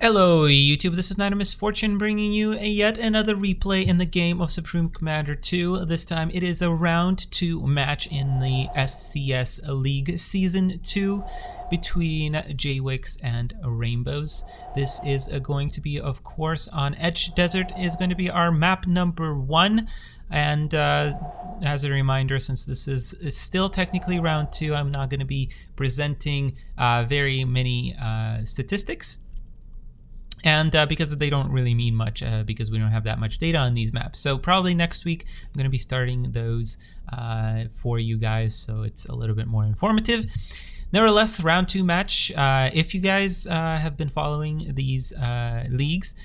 Hello YouTube, this is Nite Misfortune bringing you yet another replay in the game of Supreme Commander 2. This time it is a round 2 match in the SCS League Season 2 between Jaywix and Rainbows. This is going to be, of course, on Etched Desert is going to be our map number 1. And as a reminder, since this is still technically round 2, I'm not going to be presenting very many statistics. And because they don't really mean much because we don't have that much data on these maps. So probably next week I'm going to be starting those for you guys, so it's a little bit more informative. Nevertheless, round 2 match. If you guys have been following these leagues,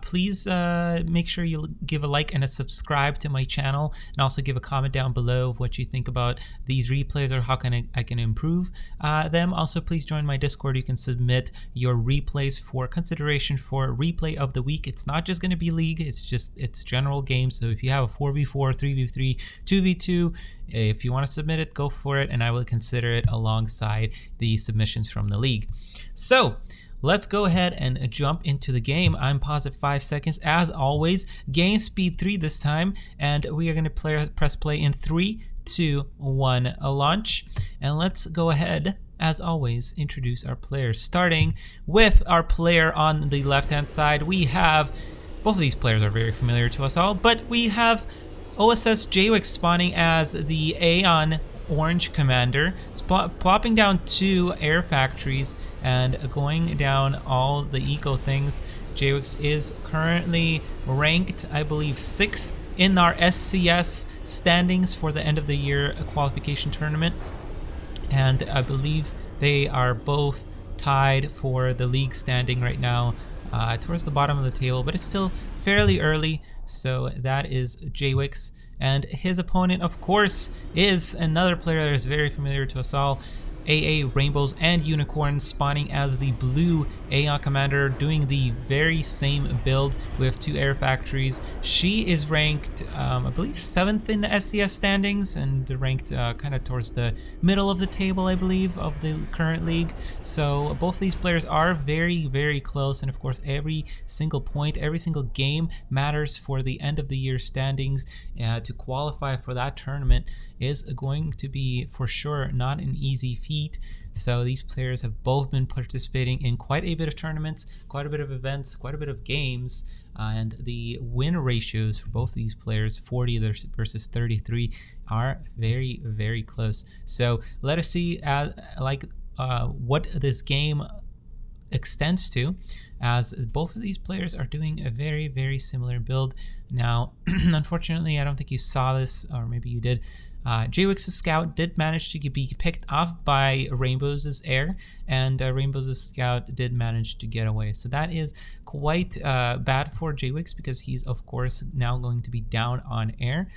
please make sure you give a like and a subscribe to my channel, and also give a comment down below of what you think about these replays or how I can improve them. Also, please join my Discord. You can submit your replays for consideration for replay of the week. It's not just going to be league, it's general games. So if you have a 4v4, 3v3, 2v2, if you want to submit it, go for it, and I will consider it alongside the submissions from the league. So let's go ahead and jump into the game. I'm paused at 5 seconds as always. Game speed 3 this time, and we are going to press play in 3, 2, 1, a launch. And let's go ahead, as always, introduce our players. Starting with our player on the left hand side, we have, both of these players are very familiar to us all, but we have OSS Jaywix spawning as the Aeon Orange Commander, plopping down 2 air factories and going down all the eco things. Jaywix is currently ranked, I believe, 6th in our SCS standings for the end of the year qualification tournament, and I believe they are both tied for the league standing right now towards the bottom of the table, but it's still fairly early. So that is Jaywix, and his opponent, of course, is another player that is very familiar to us all, AA Rainbows and Unicorns, spawning as the blue Aeon Commander, doing the very same build with 2 air factories. She is ranked, I believe, 7th in the SCS standings, and ranked kind of towards the middle of the table, I believe, of the current league. So both these players are very, very close, and of course every single point, every single game matters for the end of the year standings. To qualify for that tournament is going to be, for sure, not an easy feat. So these players have both been participating in quite a bit of tournaments, quite a bit of events, quite a bit of games, and the win ratios for both these players, 40 versus 33, are very, very close. So let us see what this game extends to, as both of these players are doing a very, very similar build. Now, unfortunately, I don't think you saw this, or maybe you did. Jaywix's scout did manage to be picked off by Rainbows' air, and Rainbows' scout did manage to get away. So that is quite bad for Jaywix, because he's, of course, now going to be down on air.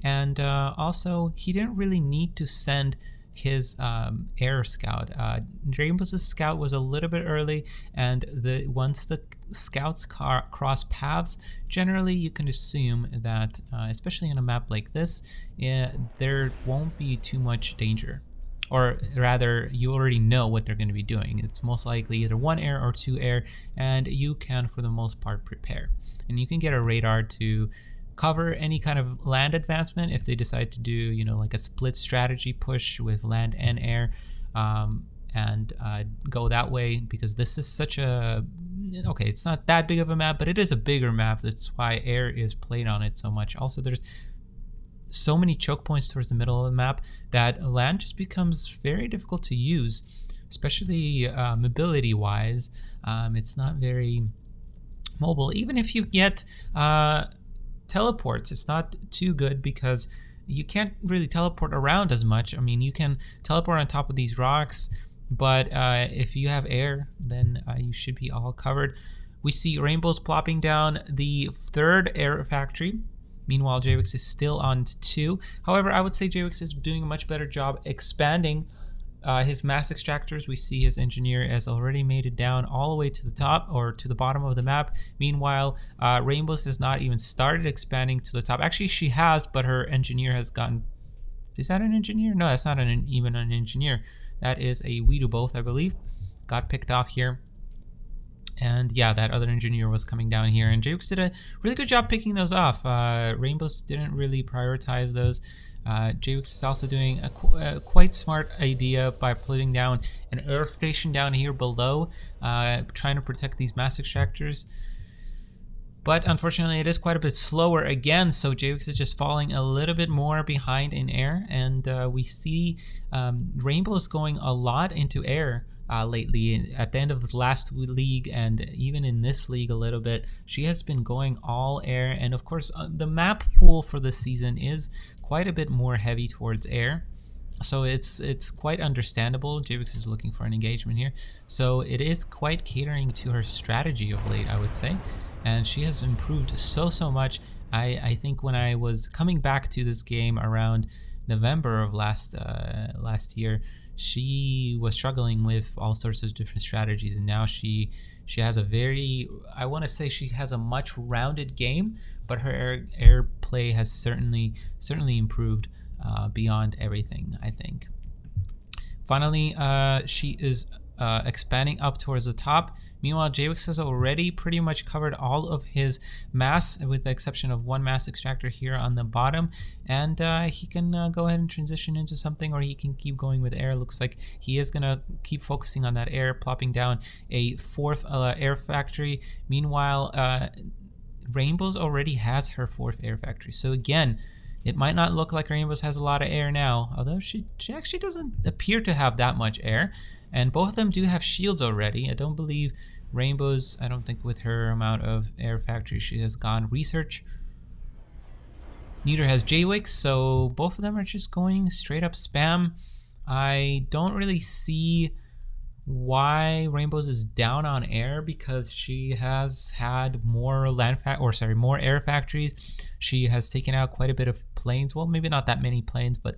And also, he didn't really need to send his air scout. Rainbows' scout was a little bit early, and once the scouts cross paths, generally you can assume that, especially on a map like this, there won't be too much danger. Or rather, you already know what they're going to be doing. It's most likely either 1 air or 2 air, and you can, for the most part, prepare. And you can get a radar to cover any kind of land advancement if they decide to do, you know, like a split strategy push with land and air, and go that way, because this is such a, okay, it's not that big of a map, but it is a bigger map. That's why air is played on it so much. Also, there's so many choke points towards the middle of the map that land just becomes very difficult to use, especially mobility wise. It's not very mobile. Even if you get teleports, it's not too good, because you can't really teleport around as much. I mean, you can teleport on top of these rocks, but if you have air, then you should be all covered. We see Rainbows plopping down the 3rd air factory. Meanwhile, Jaywix is still on 2. However, I would say Jaywix is doing a much better job expanding his mass extractors. We see his engineer has already made it down all the way to the top, or to the bottom of the map. Meanwhile, Rainbows has not even started expanding to the top. Actually, she has, but her engineer has gotten... Is that an engineer? No, that's not even an engineer. That is a we do both, I believe. Got picked off here. And yeah, that other engineer was coming down here, and Jaywix did a really good job picking those off. Rainbows didn't really prioritize those. Jaywix is also doing a quite smart idea by putting down an earth station down here below, trying to protect these mass extractors. But unfortunately, it is quite a bit slower again, so Jaywix is just falling a little bit more behind in air, and we see Rainbows going a lot into air lately. At the end of the last league, and even in this league a little bit, she has been going all air, and of course the map pool for this season is quite a bit more heavy towards air. So it's quite understandable. Jaywix is looking for an engagement here. So it is quite catering to her strategy of late, I would say. And she has improved so much. I think when I was coming back to this game around November of last year, she was struggling with all sorts of different strategies, and now she has a very, I want to say she has a much rounded game, but her air play has certainly improved beyond everything, I think. Finally, she is expanding up towards the top. Meanwhile, Jaywix has already pretty much covered all of his mass, with the exception of one mass extractor here on the bottom, and he can go ahead and transition into something, or he can keep going with air. Looks like he is gonna keep focusing on that air, plopping down a fourth air factory. Meanwhile, Rainbows already has her fourth air factory, so again, it might not look like Rainbows has a lot of air now, although she actually doesn't appear to have that much air. And both of them do have shields already. I don't believe Rainbows, I don't think with her amount of air factory she has gone research. Neither has Jaywix, so both of them are just going straight up spam. I don't really see why Rainbows is down on air, because she has had more more air factories. She has taken out quite a bit of planes. Well, maybe not that many planes, but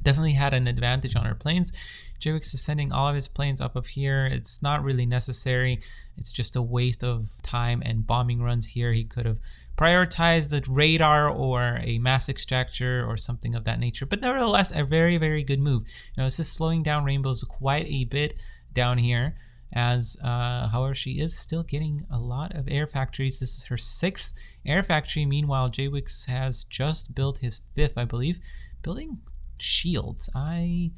definitely had an advantage on her planes. Jaywix is sending all of his planes up here. It's not really necessary. It's just a waste of time and bombing runs here. He could have prioritized the radar or a mass extractor or something of that nature. But nevertheless, a very good move. This is slowing down Rainbows quite a bit down here, as however, she is still getting a lot of air factories. This is her 6th air factory. Meanwhile, Jaywix has just built his 5th, I believe, building shields. I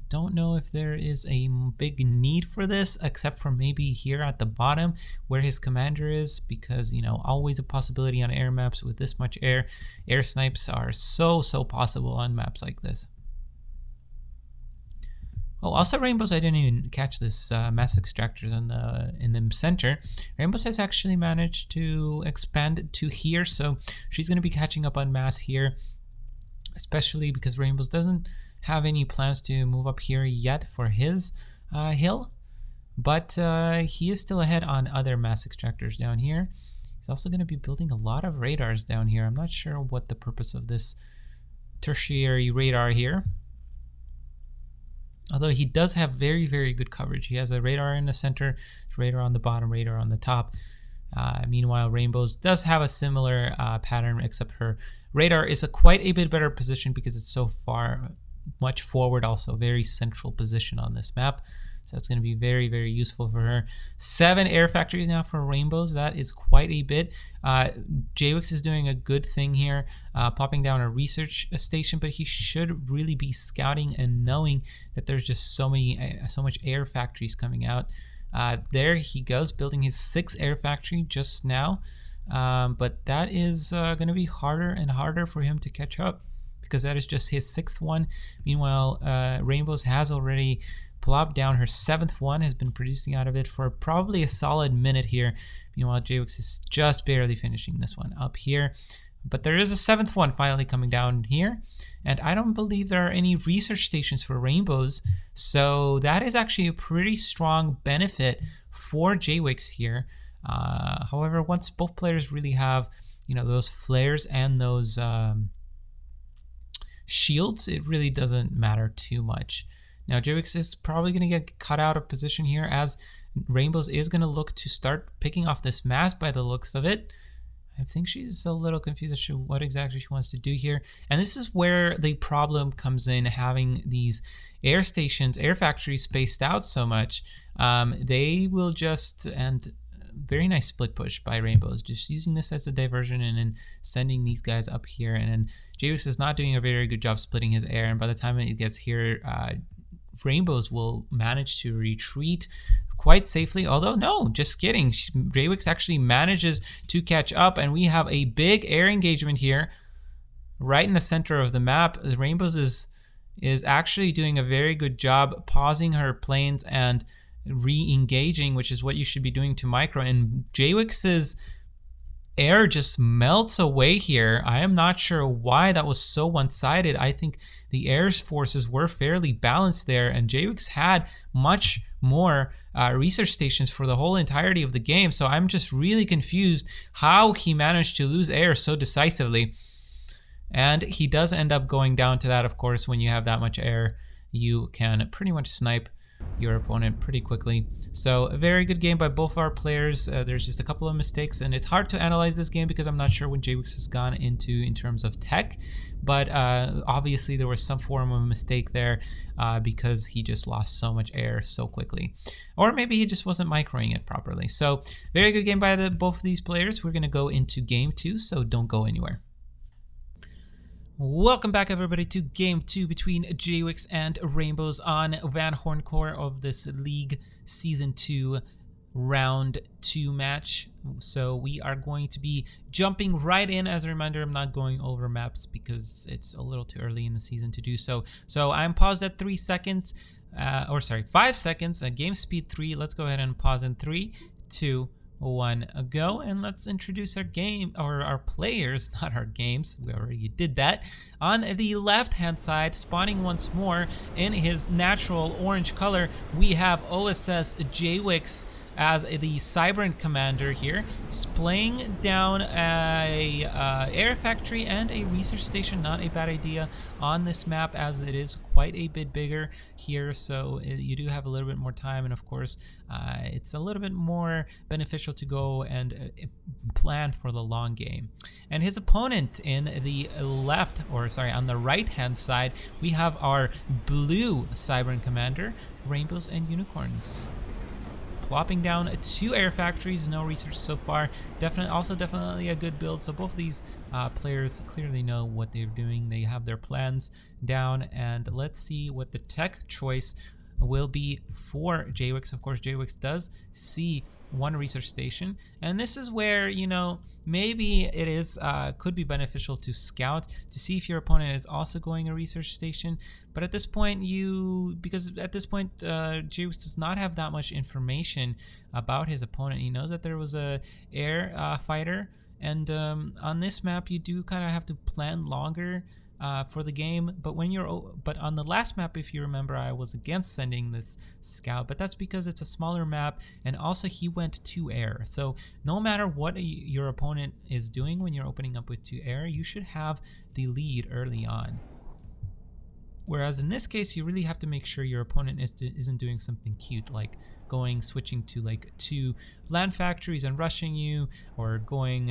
don't know if there is a big need for this, except for maybe here at the bottom where his commander is, because always a possibility on air maps with this much air. Air snipes are so possible on maps like this. Oh, also Rainbows, I didn't even catch this mass extractors in the center. Rainbows has actually managed to expand to here, so she's going to be catching up on mass here, especially because Rainbows doesn't have any plans to move up here yet for his hill, but he is still ahead on other mass extractors down here. He's also going to be building a lot of radars down here. I'm not sure what the purpose of this tertiary radar here, although he does have very good coverage. He has a radar in the center, radar on the bottom, radar on the top. Meanwhile, Rainbows does have a similar pattern, except her radar is quite a bit better position because it's so much forward, also very central position on this map. So that's going to be very useful for her. 7 air factories now for Rainbows. That is quite a bit. Jaywix is doing a good thing here, popping down a research station, but he should really be scouting and knowing that there's just so much air factories coming out. There he goes, building his 6th air factory just now. But that is going to be harder and harder for him to catch up, because that is just his 6th one. Meanwhile, Rainbows has already plopped down her 7th one, has been producing out of it for probably a solid minute here. Meanwhile, Jaywix is just barely finishing this one up here. But there is a 7th one finally coming down here, and I don't believe there are any research stations for Rainbows, so that is actually a pretty strong benefit for Jaywix here. However, once both players really have those flares and those shields, it really doesn't matter too much. Now, Jaywix is probably going to get cut out of position here, as Rainbows is going to look to start picking off this mass by the looks of it. I think she's a little confused as to what exactly she wants to do here. And this is where the problem comes in, having these air stations, air factories spaced out so much. They will just, and very nice split push by Rainbows, just using this as a diversion and then sending these guys up here. And then Jaywix is not doing a very good job splitting his air, and by the time it gets here, Rainbows will manage to retreat quite safely. Although no, just kidding, Jaywix actually manages to catch up, and we have a big air engagement here right in the center of the map. Rainbows is actually doing a very good job pausing her planes and re-engaging, which is what you should be doing to micro, and Jaywix's air just melts away here. I am not sure why that was so one-sided. I think the air's forces were fairly balanced there, and Jaywix had much more research stations for the whole entirety of the game, so I'm just really confused how he managed to lose air so decisively. And he does end up going down to that. Of course, when you have that much air, you can pretty much snipe your opponent pretty quickly. So a very good game by both our players. There's just a couple of mistakes, and it's hard to analyze this game because I'm not sure what Jaywix has gone into in terms of tech, but obviously there was some form of mistake there because he just lost so much air so quickly, or maybe he just wasn't microing it properly. So very good game by both of these players. We're going to go into game 2, so don't go anywhere. Welcome back, everybody, to Game 2 between Jaywix and Rainbows on Van Horne Core of this League Season 2 Round 2 match. So we are going to be jumping right in. As a reminder, I'm not going over maps because it's a little too early in the season to do so. So I'm paused at 3 seconds, 5 seconds, game speed 3. Let's go ahead and pause in 3, 2, 1 go, and let's introduce our game, or our players, not our games. We already did that. On the left hand side, spawning once more in his natural orange color, we have OSS Jaywix as the Cybran commander here, playing down a air factory and a research station. Not a bad idea on this map, as it is quite a bit bigger here, so you do have a little bit more time, and of course it's a little bit more beneficial to go and plan for the long game. And his opponent in the left, or sorry, on the right hand side, we have our blue Cybran commander, Rainbows and Unicorns. Plopping down 2 air factories, no research so far. Definitely a good build. So both of these players clearly know what they're doing. They have their plans down, and let's see what the tech choice will be for Jaywix. Of course, Jaywix does see 1 research station, and this is where, you know, maybe it is could be beneficial to scout to see if your opponent is also going a research station. But at this point, because at this point Jaywix does not have that much information about his opponent. He knows that there was a air fighter, and on this map you do kind of have to plan longer for the game. But on the last map, if you remember, I was against sending this scout, but that's because it's a smaller map, and also he went 2 air. So no matter what your opponent is doing when you're opening up with 2 air, you should have the lead early on. Whereas in this case, you really have to make sure your opponent isn't doing something cute, like switching to like 2 land factories and rushing you, or going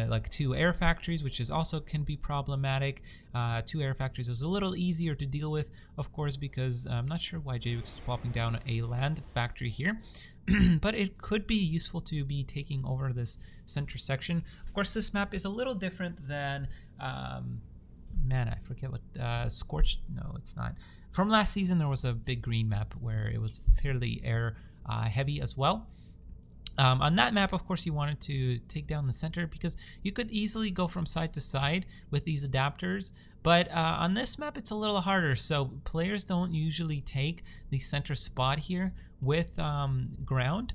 like 2 air factories, which is also can be problematic. 2 air factories is a little easier to deal with, of course, because I'm not sure why Jaywix is popping down a land factory here. But it could be useful to be taking over this center section. Of course, this map is a little different than man, I forget what Scorched. No, it's not. From last season, there was a big green map where it was fairly air heavy as well. On that map, of course, you wanted to take down the center because you could easily go from side to side with these adapters. But on this map, it's a little harder. So players don't usually take the center spot here with ground.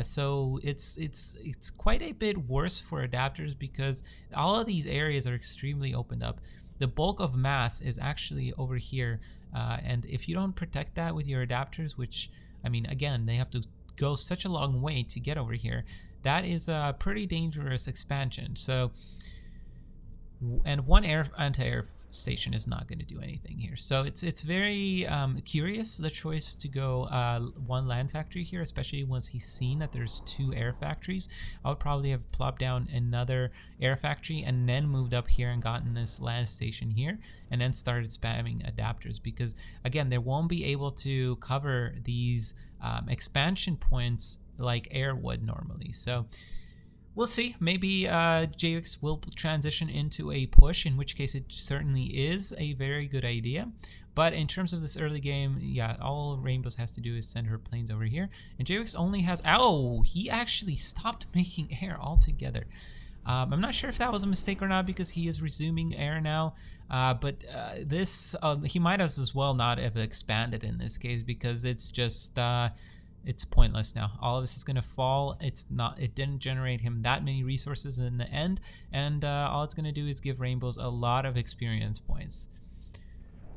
So it's quite a bit worse for adapters because all of these areas are extremely opened up. The bulk of mass is actually over here, and if you don't protect that with your adapters, which, I mean, again, they have to go such a long way to get over here, that is a pretty dangerous expansion. So, and 1 anti-air station is not going to do anything here. So it's very curious, the choice to go one land factory here, especially once he's seen that there's 2 air factories. I would probably have plopped down another air factory and then moved up here and gotten this land station here and then started spamming adapters, because again, they won't be able to cover these expansion points like air would normally. So we'll see. Maybe Jaywix will transition into a push, in which case it certainly is a very good idea. But in terms of this early game, yeah, all Rainbows has to do is send her planes over here. And Jaywix only has... Oh, he actually stopped making air altogether. I'm not sure if that was a mistake or not, because he is resuming air now. But this, he might as well not have expanded in this case, because it's just... it's pointless now. All of this is gonna fall. It didn't generate him that many resources in the end, and all it's gonna do is give Rainbows a lot of experience points.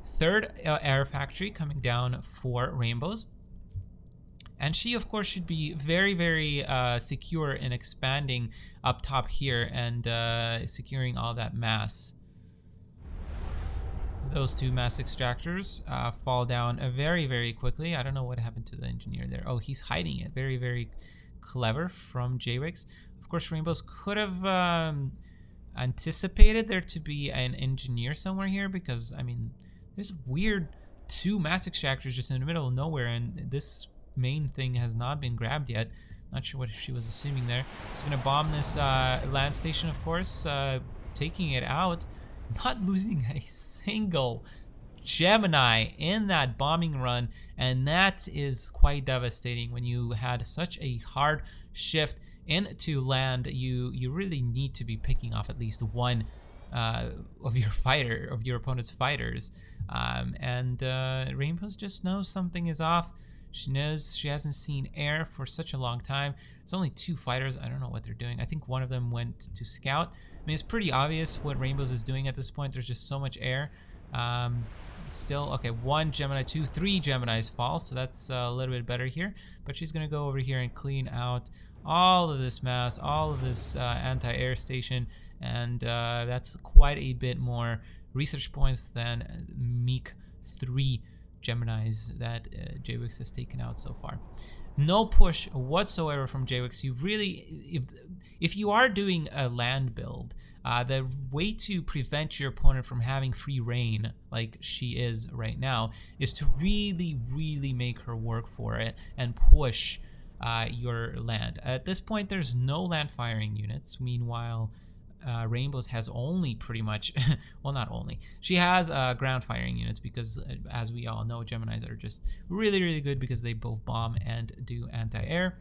Third air factory coming down for Rainbows, and she of course should be very, very secure in expanding up top here and securing all that mass. Those 2 mass extractors fall down very, very quickly. I don't know what happened to the engineer there. Oh, he's hiding it. Very, very clever from Jaywix. Of course, Rainbows could have anticipated there to be an engineer somewhere here, because, I mean, there's weird 2 mass extractors just in the middle of nowhere, and this main thing has not been grabbed yet. Not sure what she was assuming there. She's going to bomb this land station, of course, taking it out. Not losing a single Gemini in that bombing run, and that is quite devastating. When you had such a hard shift into land, you really need to be picking off at least one of your opponent's fighters, and Rainbows just knows something is off. She knows she hasn't seen air for such a long time. There's only 2 fighters. I don't know what they're doing. I think one of them went to scout. I mean, it's pretty obvious what Rainbows is doing at this point. There's just so much air. Still, okay, 1 Gemini, 2, 3 Geminis fall, so that's a little bit better here. But she's going to go over here and clean out all of this mass, all of this anti-air station, and that's quite a bit more research points than meek 3 Geminis that Jaywix has taken out so far. No push whatsoever from Jaywix. You really, if you are doing a land build, the way to prevent your opponent from having free reign, like she is right now, is to really, really make her work for it and push your land. At this point, there's no land firing units. Meanwhile, Rainbows has only pretty much, well, not only, she has ground firing units, because as we all know, Geminis are just really, really good because they both bomb and do anti-air.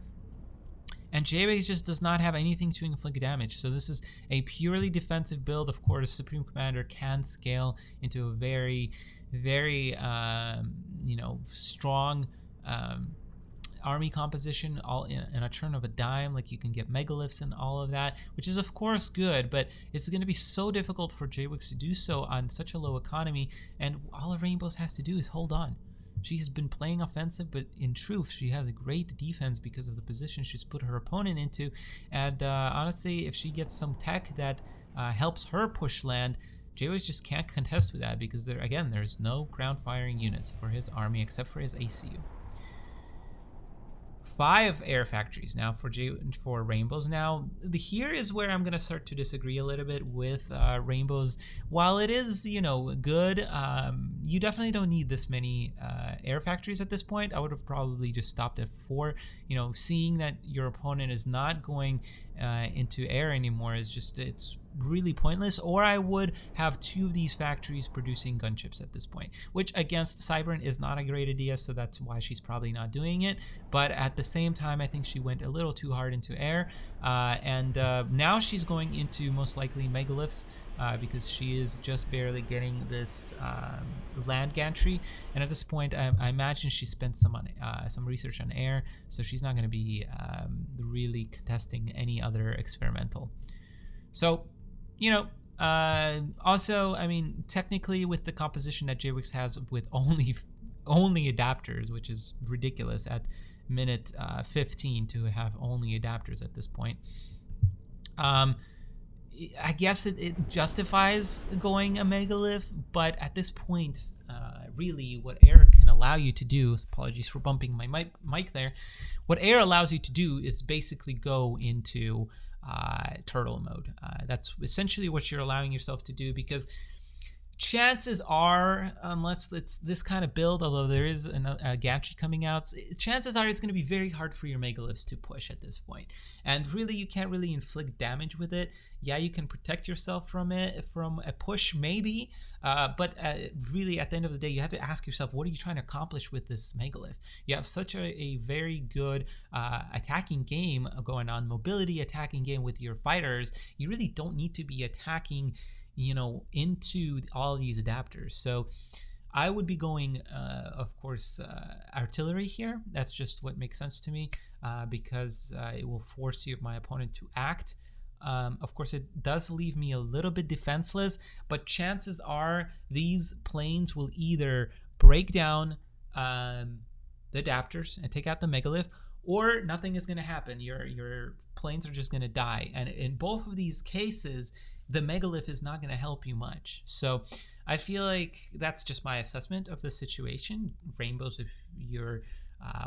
And Jaywix just does not have anything to inflict damage, so this is a purely defensive build. Of course, Supreme Commander can scale into a very, very, strong army composition all in a turn of a dime. Like, you can get megaliths and all of that, which is of course good, but it's going to be so difficult for Jaywix to do so on such a low economy, and all Rainbows has to do is hold on. She has been playing offensive, but in truth, she has a great defense because of the position she's put her opponent into. And honestly, if she gets some tech that helps her push land, Jaywix just can't contest with that, because there's no ground firing units for his army except for his ACU. 5 air factories now for Rainbows. Now, here is where I'm gonna start to disagree a little bit with Rainbows. While it is, good, you definitely don't need this many air factories at this point. I would have probably just stopped at 4. Seeing that your opponent is not going into air anymore it's really pointless. Or I would have 2 of these factories producing gunships at this point, which against Cybern is not a great idea, so that's why she's probably not doing it. But at the same time, I think she went a little too hard into air, and now she's going into most likely megaliths, because she is just barely getting this land gantry, and at this point I imagine she spent some research on air, so she's not going to be really contesting any other experimental. So also, I mean, technically with the composition that Jaywix has with only adapters, which is ridiculous at minute 15 to have only adapters at this point, I guess it justifies going a megalith, but at this point, really what air can allow you to do, apologies for bumping my mic there, what air allows you to do is basically go into turtle mode. That's essentially what you're allowing yourself to do, because chances are, unless it's this kind of build, although there is a gantry coming out, chances are it's going to be very hard for your megaliths to push at this point. And really, you can't really inflict damage with it. Yeah, you can protect yourself from it, from a push maybe, but really at the end of the day, you have to ask yourself, what are you trying to accomplish with this megalith? You have such a very good attacking game going on, mobility attacking game with your fighters. You really don't need to be attacking into all of these adapters. So I would be going, of course, artillery here. That's just what makes sense to me, because it will force my opponent to act. Of course, it does leave me a little bit defenseless, but chances are these planes will either break down the adapters and take out the megalith, or nothing is going to happen. Your planes are just going to die. And in both of these cases, the megalith is not going to help you much. So I feel like that's just my assessment of the situation. Rainbows, if you're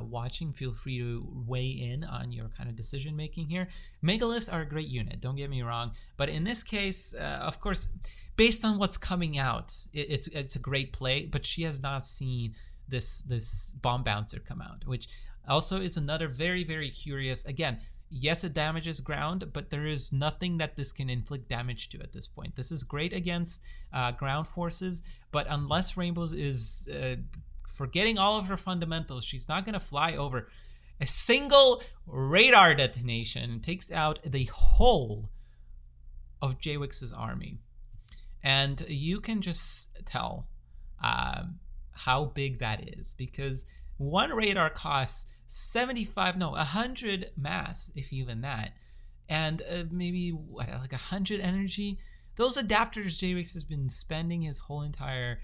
watching, feel free to weigh in on your kind of decision making here. Megaliths are a great unit, don't get me wrong, but in this case, of course, based on what's coming out, it's a great play. But she has not seen this bomb bouncer come out, which also is another very, very curious. Again, yes, it damages ground, but there is nothing that this can inflict damage to at this point. This is great against ground forces, but unless Rainbows is forgetting all of her fundamentals, she's not going to fly over. A single radar detonation takes out the whole of Jaywix's army. And you can just tell how big that is, because one radar costs 100 mass, if even that, and maybe like 100 energy. Those adapters Jaywix has been spending his whole entire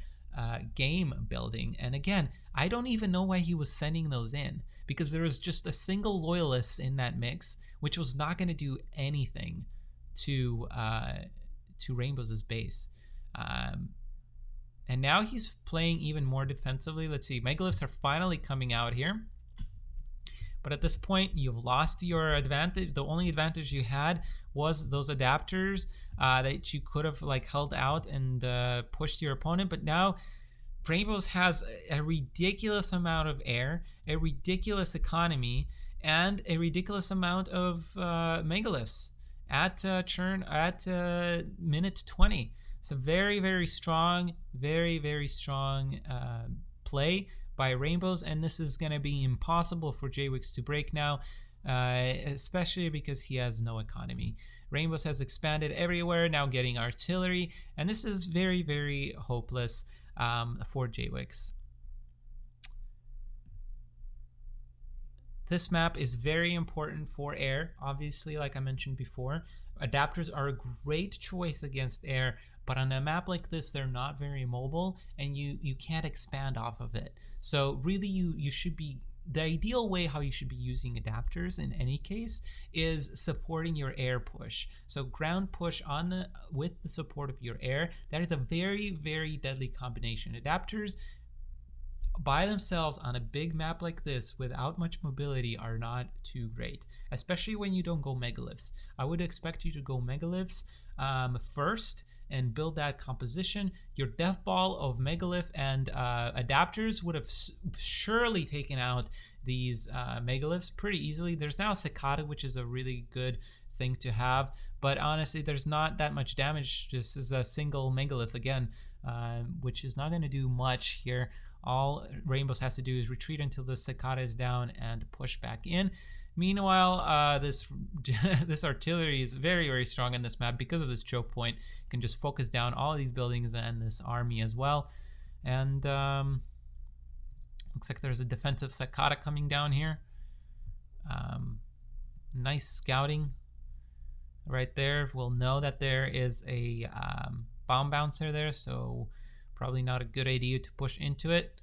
game building, and again, I don't even know why he was sending those in, because there was just a single loyalist in that mix, which was not going to do anything to Rainbow's base. And now he's playing even more defensively. Let's see, megaliths are finally coming out here. But at this point, you've lost your advantage. The only advantage you had was those adapters that you could have held out and pushed your opponent. But now Rainbows has a ridiculous amount of air, a ridiculous economy, and a ridiculous amount of megaliths at minute 20. It's a very, very strong, very, very strong play by Rainbows, and this is going to be impossible for Jaywix to break now, especially because he has no economy. Rainbows has expanded everywhere, now getting artillery, and this is very, very hopeless for Jaywix. This map is very important for air, obviously, like I mentioned before. Adapters are a great choice against air, but on a map like this, they're not very mobile, and you can't expand off of it. So really, you should be, the ideal way how you should be using adapters in any case is supporting your air push. So ground push with the support of your air, that is a very, very deadly combination. Adapters by themselves on a big map like this without much mobility are not too great, especially when you don't go megaliths. I would expect you to go megaliths first and build that composition. Your death ball of megalith and adapters would have surely taken out these megaliths pretty easily. There's now Cicada, which is a really good thing to have, but honestly there's not that much damage just as a single megalith again, which is not going to do much here. All Rainbows has to do is retreat until the Cicada is down and push back in. Meanwhile, this artillery is very, very strong in this map because of this choke point. You can just focus down all of these buildings and this army as well. And looks like there's a defensive Cicada coming down here. Nice scouting right there. We'll know that there is a bomb bouncer there, so probably not a good idea to push into it.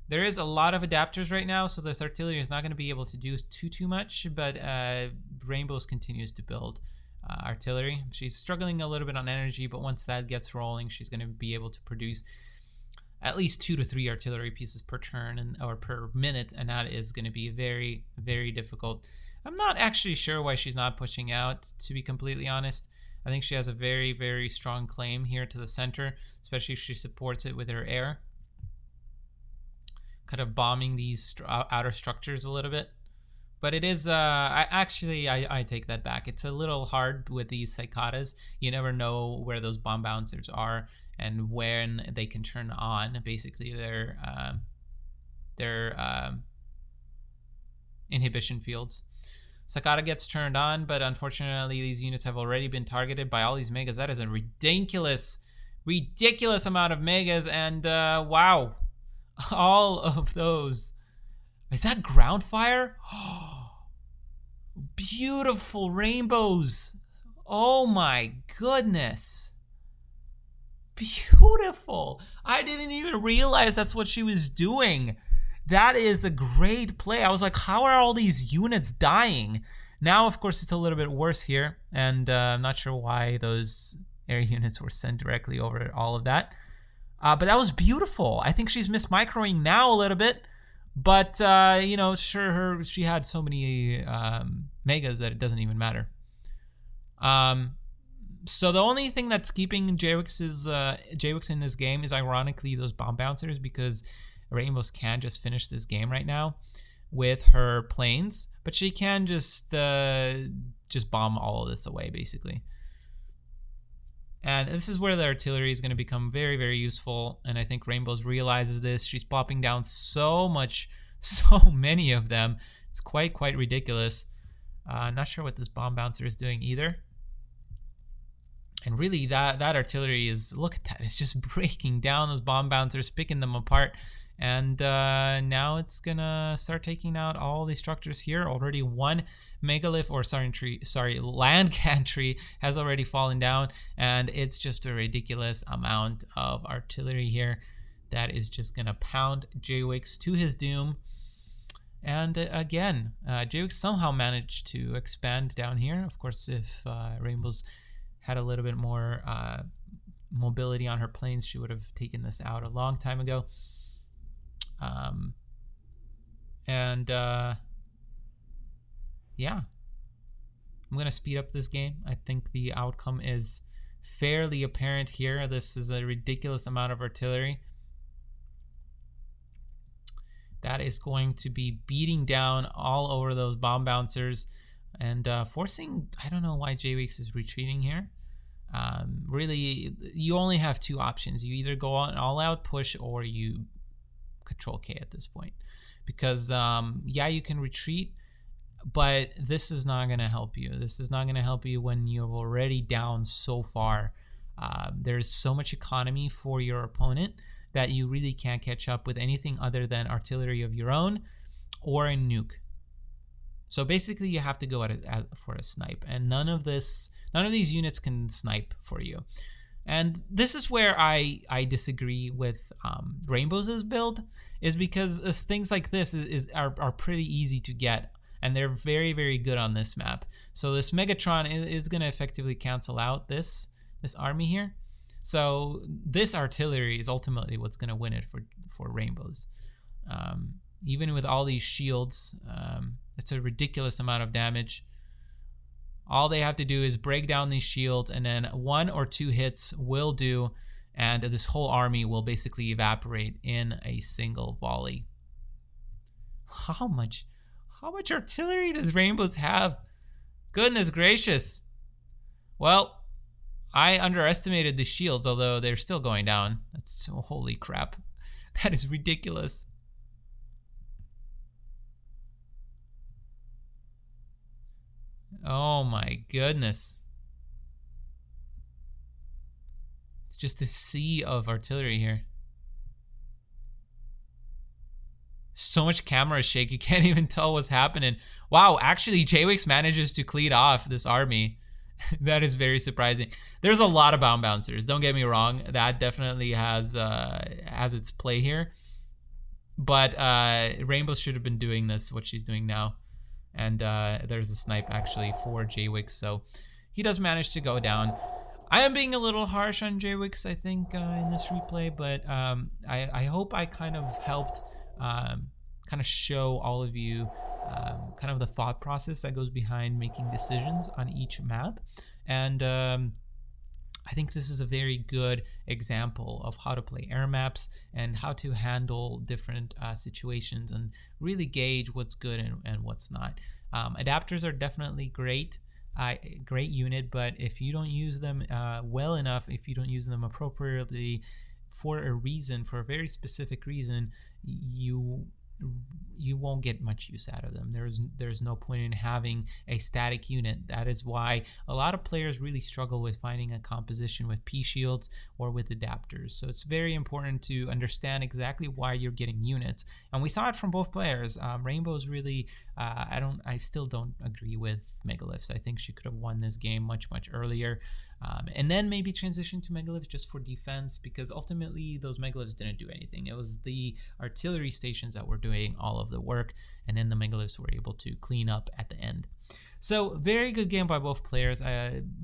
There is a lot of adapters right now, so this artillery is not going to be able to do too much, but Rainbows continues to build artillery. She's struggling a little bit on energy, but once that gets rolling, she's going to be able to produce at least 2 to 3 artillery pieces per turn or per minute, and that is going to be very, very difficult. I'm not actually sure why she's not pushing out, to be completely honest. I think she has a very, very strong claim here to the center, especially if she supports it with her air. Kind of bombing these outer structures a little bit. But it is, I take that back. It's a little hard with these cicadas. You never know where those bomb bouncers are and when they can turn on, basically, their inhibition fields. Cicada gets turned on, but unfortunately these units have already been targeted by all these megas. That is a ridiculous amount of megas, and wow, all of those. Is that ground fire? Beautiful rainbows. Oh my goodness. Beautiful. I didn't even realize that's what she was doing. That is a great play. I was like, how are all these units dying? Now, of course, it's a little bit worse here, and I'm not sure why those air units were sent directly over all of that. But that was beautiful. I think she's mismicroing now a little bit. But, you know, sure, she had so many megas that it doesn't even matter. So the only thing that's keeping Jaywix in this game is ironically those bomb bouncers, because Rainbows can just finish this game right now with her planes, but she can just bomb all of this away, basically. And this is where the artillery is going to become very, very useful. And I think Rainbows realizes this. She's plopping down so many of them. It's quite ridiculous. Not sure what this bomb bouncer is doing either. And really, that artillery is, look at that. It's just breaking down those bomb bouncers, picking them apart. And now it's gonna start taking out all these structures here. Already one megalith, or land gantry has already fallen down, and it's just a ridiculous amount of artillery here that is just gonna pound Jaywix to his doom. And again, Jaywix somehow managed to expand down here. Of course, if Rainbows had a little bit more mobility on her planes, she would have taken this out a long time ago. Yeah, I'm gonna speed up this game. I think the outcome is fairly apparent here. This is a ridiculous amount of artillery that is going to be beating down all over those bomb bouncers and forcing, I don't know why Jaywix is retreating here. Really, you only have two options. You either go on an all-out push, or you Control K at this point, because yeah, you can retreat, but this is not going to help you. This is not going to help you when you're already down so far. There's so much economy for your opponent that you really can't catch up with anything other than artillery of your own or a nuke. So basically, you have to go for a snipe, and none of these units can snipe for you. And this is where I disagree with Rainbows' build, is because things like this are pretty easy to get, and they're very, very good on this map. So this Megatron is going to effectively cancel out this army here. So this artillery is ultimately what's going to win it for Rainbows. Even with all these shields, it's a ridiculous amount of damage. All they have to do is break down these shields, and then 1 or 2 hits will do, and this whole army will basically evaporate in a single volley. How much artillery does Rainbows have? Goodness gracious. Well, I underestimated the shields, although they're still going down. That's so, holy crap. That is ridiculous. Oh my goodness. It's just a sea of artillery here. So much camera shake, you can't even tell what's happening. Wow, actually Jaywix manages to clean off this army. That is very surprising. There's a lot of bomb bouncers, don't get me wrong. That definitely has its play here. But Rainbow should have been doing this, what she's doing now. And there's a snipe actually for Jaywix, so he does manage to go down. I am being a little harsh on Jaywix, I think, in this replay, but I hope I kind of helped kind of show all of you kind of the thought process that goes behind making decisions on each map. And I think this is a very good example of how to play air maps and how to handle different situations and really gauge what's good and what's not. Adapters are definitely great. Great unit, but if you don't use them well enough, if you don't use them appropriately for a reason, for a very specific reason, you won't get much use out of them. There's no point in having a static unit. That is why a lot of players really struggle with finding a composition with P shields or with adapters. So it's very important to understand exactly why you're getting units, and we saw it from both players. Rainbow's really I still don't agree with Megaliths. I think she could have won this game much earlier, and then maybe transition to Megaliths just for defense, because ultimately those Megaliths didn't do anything. It was the artillery stations that were doing all of the work, and then the Megaliths were able to clean up at the end. So very good game by both players.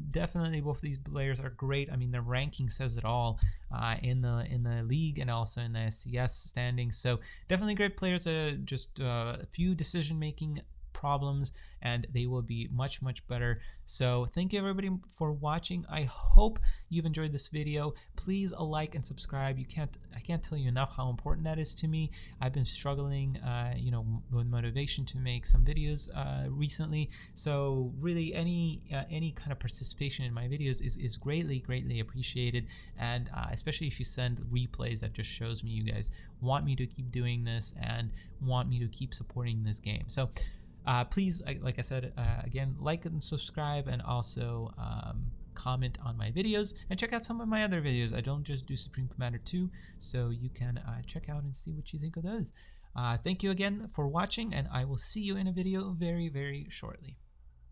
Definitely both of these players are great. I mean, their ranking says it all in the league and also in the SCS standings. So definitely great players. Just a few decision-making problems and they will be much better. So thank you everybody for watching. I hope you've enjoyed this video. Please like and subscribe. I can't tell you enough how important that is to me. I've been struggling with motivation to make some videos recently, so really any kind of participation in my videos is greatly appreciated, and especially if you send replays, that just shows me you guys want me to keep doing this and want me to keep supporting this game. So please, like I said, again, like and subscribe, and also comment on my videos, and check out some of my other videos. I don't just do Supreme Commander 2, so you can check out and see what you think of those. Thank you again for watching, and I will see you in a video very shortly.